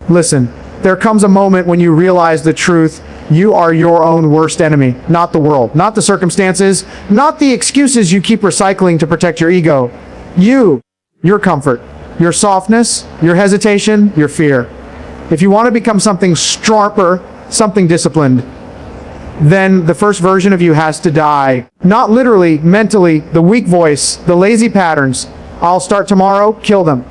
Listen, there comes a moment when you realize the truth. You are your own worst enemy, not the world, not the circumstances, not the excuses you keep recycling to protect your ego. Your comfort, your softness, your hesitation, your fear. If you want to become something sharper, something disciplined, then the first version of you has to die. Not literally, mentally, the weak voice, the lazy patterns. I'll start tomorrow, kill them,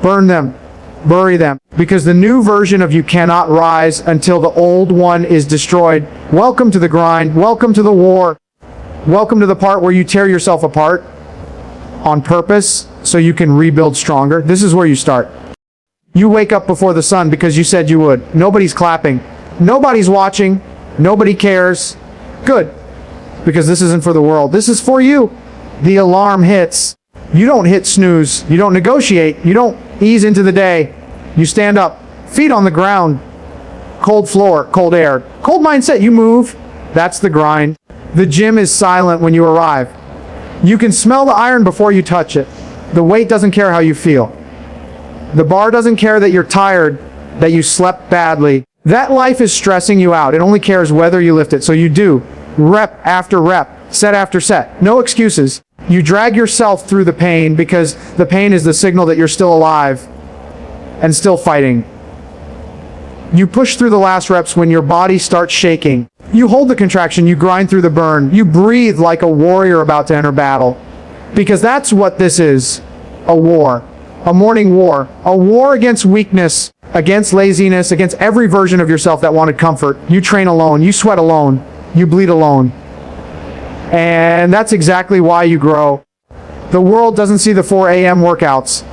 burn them, bury them. Because the new version of you cannot rise until the old one is destroyed. Welcome to the grind. Welcome to the war. Welcome to the part where you tear yourself apart on purpose so you can rebuild stronger. This is where you start. You wake up before the sun because you said you would. Nobody's clapping. Nobody's watching. Nobody cares. Good. Because this isn't for the world. This is for you. The alarm hits. You don't hit snooze. You don't negotiate. You don't ease into the day. You stand up, feet on the ground, cold floor, cold air, cold mindset. You move. That's the grind. The gym is silent when you arrive. You can smell the iron before you touch it. The weight doesn't care how you feel. The bar doesn't care that you're tired, that you slept badly. That life is stressing you out. It only cares whether you lift it. So you do, rep after rep, set after set. No excuses. You drag yourself through the pain because the pain is the signal that you're still alive and still fighting. You push through the last reps when your body starts shaking. You hold the contraction, you grind through the burn. You breathe like a warrior about to enter battle. Because that's what this is, a war. A morning war. A war against weakness, against laziness, against every version of yourself that wanted comfort. You train alone, you sweat alone, you bleed alone. And that's exactly why you grow. The world doesn't see the 4 a.m. workouts.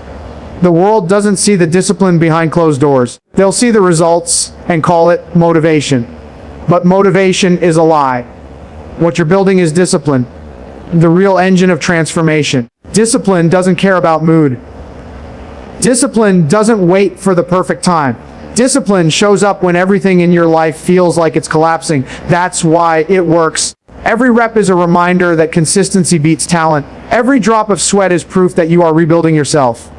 The world doesn't see the discipline behind closed doors. They'll see the results and call it motivation. But motivation is a lie. What you're building is discipline, the real engine of transformation. Discipline doesn't care about mood. Discipline doesn't wait for the perfect time. Discipline shows up when everything in your life feels like it's collapsing. That's why it works. Every rep is a reminder that consistency beats talent. Every drop of sweat is proof that you are rebuilding yourself.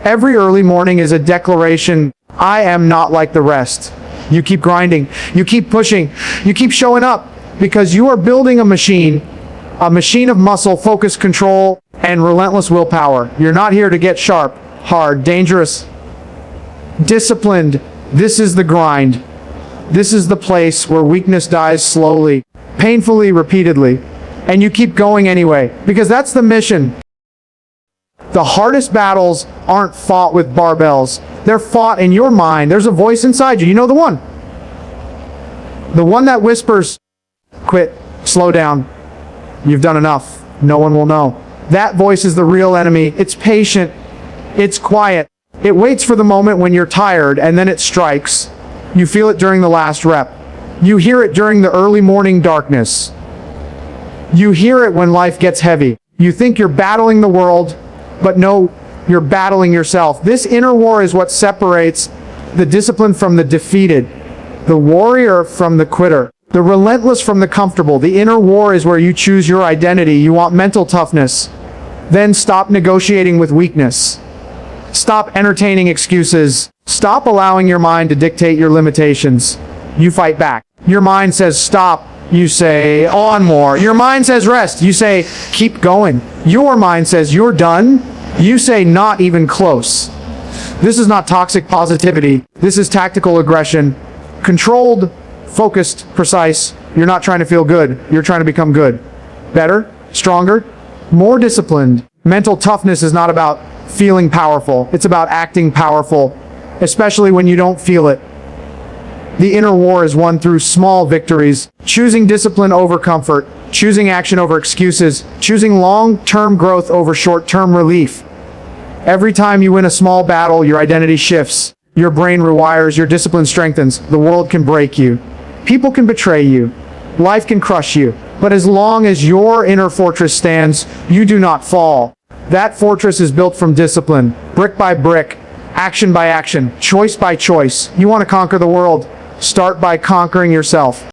Every early morning is a declaration, I am not like the rest. You keep grinding, you keep pushing, you keep showing up because you are building a machine of muscle, focus, control, and relentless willpower. You're not here to get sharp, hard, dangerous, disciplined. This is the grind. This is the place where weakness dies slowly, painfully, repeatedly, and you keep going anyway, because that's the mission. The hardest battles aren't fought with barbells. They're fought in your mind. There's a voice inside you. You know the one. The one that whispers, quit, slow down. You've done enough. No one will know. That voice is the real enemy. It's patient. It's quiet. It waits for the moment when you're tired, and then it strikes. You feel it during the last rep. You hear it during the early morning darkness. You hear it when life gets heavy. You think you're battling the world, but no, you're battling yourself. This inner war is what separates the disciplined from the defeated, the warrior from the quitter, the relentless from the comfortable. The inner war is where you choose your identity. You want mental toughness. Then stop negotiating with weakness. Stop entertaining excuses. Stop allowing your mind to dictate your limitations. You fight back. Your mind says stop. You say on more. Your mind says rest. You say keep going. Your mind says you're done. You say not even close. This is not toxic positivity. This is tactical aggression. Controlled, focused, precise. You're not trying to feel good. You're trying to become good. Better, stronger, more disciplined. Mental toughness is not about feeling powerful. It's about acting powerful, especially when you don't feel it. The inner war is won through small victories, choosing discipline over comfort, choosing action over excuses, choosing long-term growth over short-term relief. Every time you win a small battle, your identity shifts, your brain rewires, your discipline strengthens. The world can break you. People can betray you. Life can crush you. But as long as your inner fortress stands, you do not fall. That fortress is built from discipline, brick by brick, action by action, choice by choice. You want to conquer the world? Start by conquering yourself.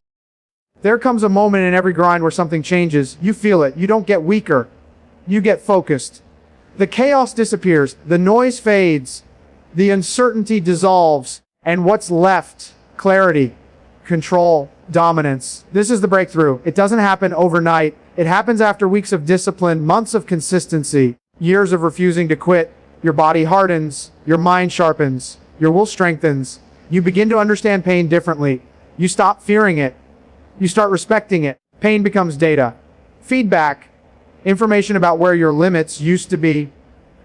There comes a moment in every grind where something changes. You feel it. You don't get weaker. You get focused. The chaos disappears. The noise fades. The uncertainty dissolves. And what's left? Clarity, control, dominance. This is the breakthrough. It doesn't happen overnight. It happens after weeks of discipline, months of consistency, years of refusing to quit. Your body hardens, your mind sharpens, your will strengthens. You begin to understand pain differently. You stop fearing it. You start respecting it. Pain becomes data, feedback, information about where your limits used to be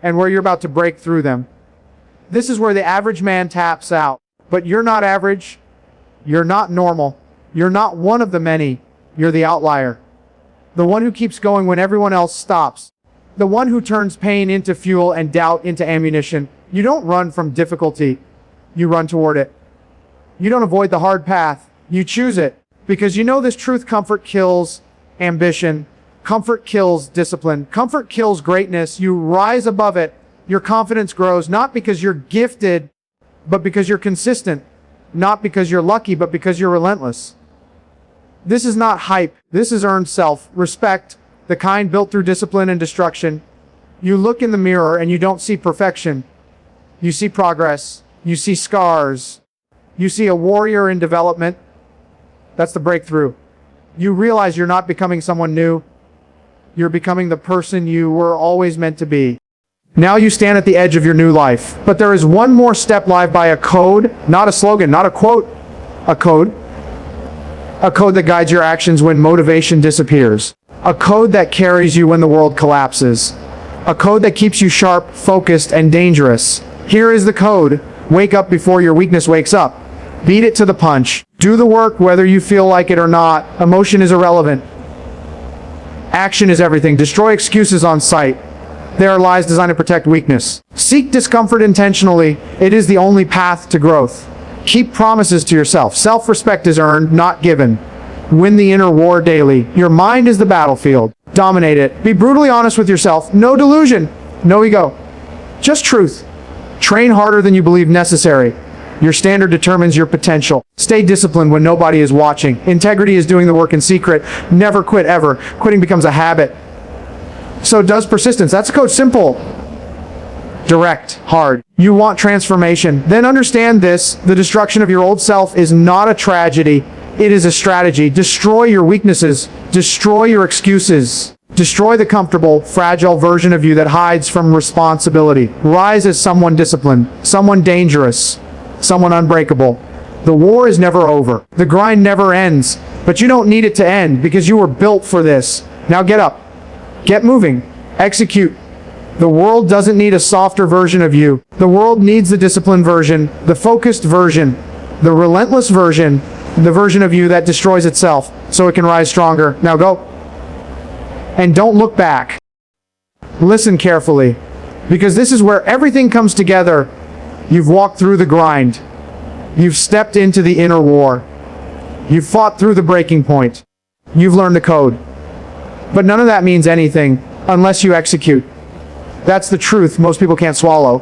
and where you're about to break through them. This is where the average man taps out. But you're not average. You're not normal. You're not one of the many. You're the outlier. The one who keeps going when everyone else stops. The one who turns pain into fuel and doubt into ammunition. You don't run from difficulty. You run toward it. You don't avoid the hard path. You choose it. Because you know this truth: comfort kills ambition. Comfort kills discipline. Comfort kills greatness. You rise above it. Your confidence grows, not because you're gifted, but because you're consistent. Not because you're lucky, but because you're relentless. This is not hype. This is earned self-respect, the kind built through discipline and destruction. You look in the mirror and you don't see perfection. You see progress. You see scars. You see a warrior in development. That's the breakthrough. You realize you're not becoming someone new. You're becoming the person you were always meant to be. Now you stand at the edge of your new life. But there is one more step live by a code, not a slogan, not a quote, a code. A code that guides your actions when motivation disappears. A code that carries you when the world collapses. A code that keeps you sharp, focused, and dangerous. Here is the code. Wake up before your weakness wakes up. Beat it to the punch. Do the work whether you feel like it or not. Emotion is irrelevant. Action is everything. Destroy excuses on sight. They are lies designed to protect weakness. Seek discomfort intentionally. It is the only path to growth. Keep promises to yourself. Self-respect is earned, not given. Win the inner war daily. Your mind is the battlefield. Dominate it. Be brutally honest with yourself. No delusion. No ego. Just truth. Train harder than you believe necessary. Your standard determines your potential. Stay disciplined when nobody is watching. Integrity is doing the work in secret. Never quit ever. Quitting becomes a habit. So does persistence. That's a code. Simple. Direct. Hard. You want transformation. Then understand this. The destruction of your old self is not a tragedy. It is a strategy. Destroy your weaknesses. Destroy your excuses. Destroy the comfortable, fragile version of you that hides from responsibility. Rise as someone disciplined, someone dangerous, someone unbreakable. The war is never over. The grind never ends. But you don't need it to end because you were built for this. Now get up. Get moving. Execute. The world doesn't need a softer version of you. The world needs the disciplined version, the focused version, the relentless version, the version of you that destroys itself so it can rise stronger. Now go. And don't look back. Listen carefully, because this is where everything comes together. You've walked through the grind. You've stepped into the inner war. You've fought through the breaking point. You've learned the code. But none of that means anything unless you execute. That's the truth most people can't swallow.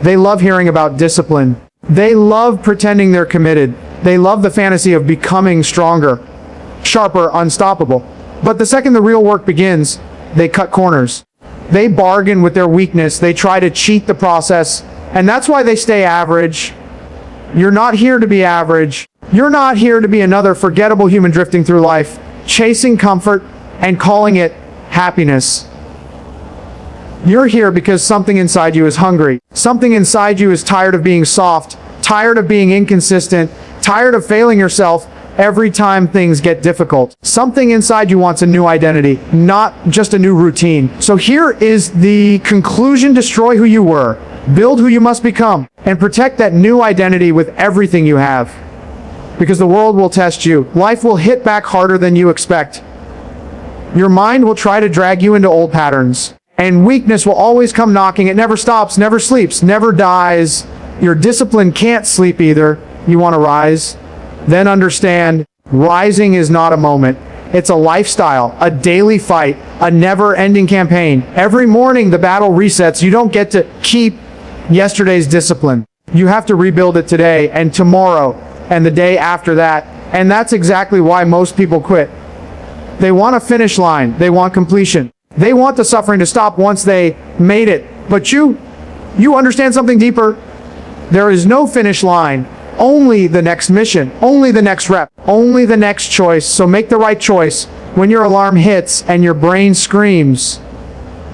They love hearing about discipline. They love pretending they're committed. They love the fantasy of becoming stronger, sharper, unstoppable. But the second the real work begins, they cut corners. They bargain with their weakness. They try to cheat the process. And that's why they stay average. You're not here to be average. You're not here to be another forgettable human drifting through life, chasing comfort and calling it happiness. You're here because something inside you is hungry. Something inside you is tired of being soft, tired of being inconsistent, tired of failing yourself every time things get difficult. Something inside you wants a new identity, not just a new routine. So here is the conclusion. Destroy who you were, build who you must become, and protect that new identity with everything you have. Because the world will test you. Life will hit back harder than you expect. Your mind will try to drag you into old patterns. And weakness will always come knocking. It never stops, never sleeps, never dies. Your discipline can't sleep either. You want to rise? Then understand, rising is not a moment. It's a lifestyle, a daily fight, a never-ending campaign. Every morning the battle resets. You don't get to keep yesterday's discipline. You have to rebuild it today and tomorrow and the day after that. And that's exactly why most people quit. They want a finish line. They want completion. They want the suffering to stop once they made it. But you understand something deeper. There is no finish line. only the next mission, only the next rep, only the next choice. So make the right choice when your alarm hits and your brain screams.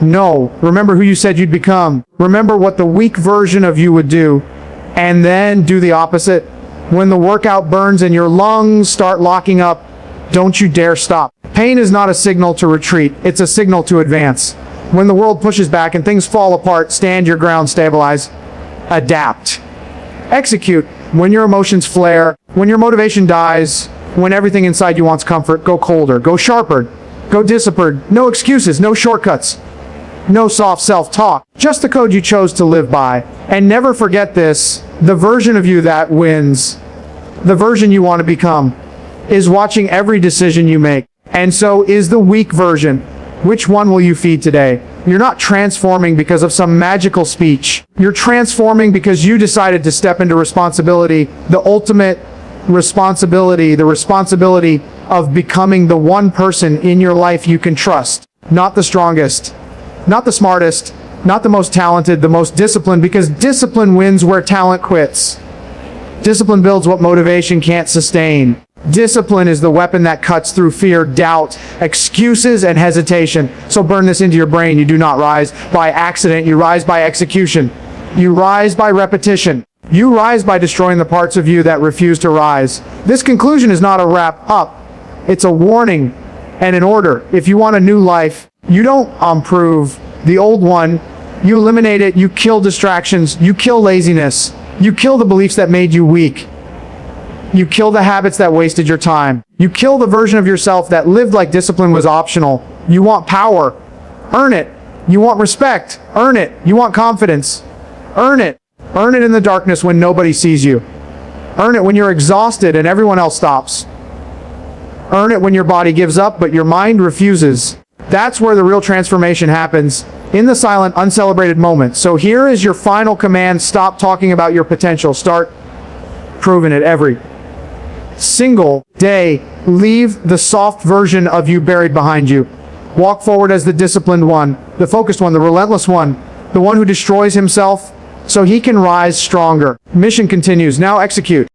No, remember who you said you'd become. Remember what the weak version of you would do, and then do the opposite. When the workout burns and your lungs start locking up, don't you dare stop. Pain is not a signal to retreat, it's a signal to advance. When the world pushes back and things fall apart, stand your ground, stabilize, adapt. Execute. When your emotions flare, when your motivation dies, when everything inside you wants comfort, go colder, go sharper, go disciplined. No excuses, no shortcuts, no soft self-talk, just the code you chose to live by. And never forget this, the version of you that wins, the version you want to become, is watching every decision you make. And so is the weak version. Which one will you feed today? You're not transforming because of some magical speech. You're transforming because you decided to step into responsibility, the ultimate responsibility, the responsibility of becoming the one person in your life you can trust. Not the strongest, not the smartest, not the most talented, the most disciplined, because discipline wins where talent quits. Discipline builds what motivation can't sustain. Discipline is the weapon that cuts through fear, doubt, excuses, and hesitation. So burn this into your brain. You do not rise by accident. You rise by execution. You rise by repetition. You rise by destroying the parts of you that refuse to rise. This conclusion is not a wrap up. It's a warning and an order. If you want a new life, you don't improve the old one. You eliminate it. You kill distractions. You kill laziness. You kill the beliefs that made you weak. You kill the habits that wasted your time. You kill the version of yourself that lived like discipline was optional. You want power. Earn it. You want respect. Earn it. You want confidence. Earn it. Earn it in the darkness when nobody sees you. Earn it when you're exhausted and everyone else stops. Earn it when your body gives up but your mind refuses. That's where the real transformation happens, in the silent, uncelebrated moment. So here is your final command. Stop talking about your potential. Start proving it every single day. Leave the soft version of you buried behind you. Walk forward as the disciplined one, the focused one, the relentless one, the one who destroys himself so he can rise stronger. Mission continues. Now execute.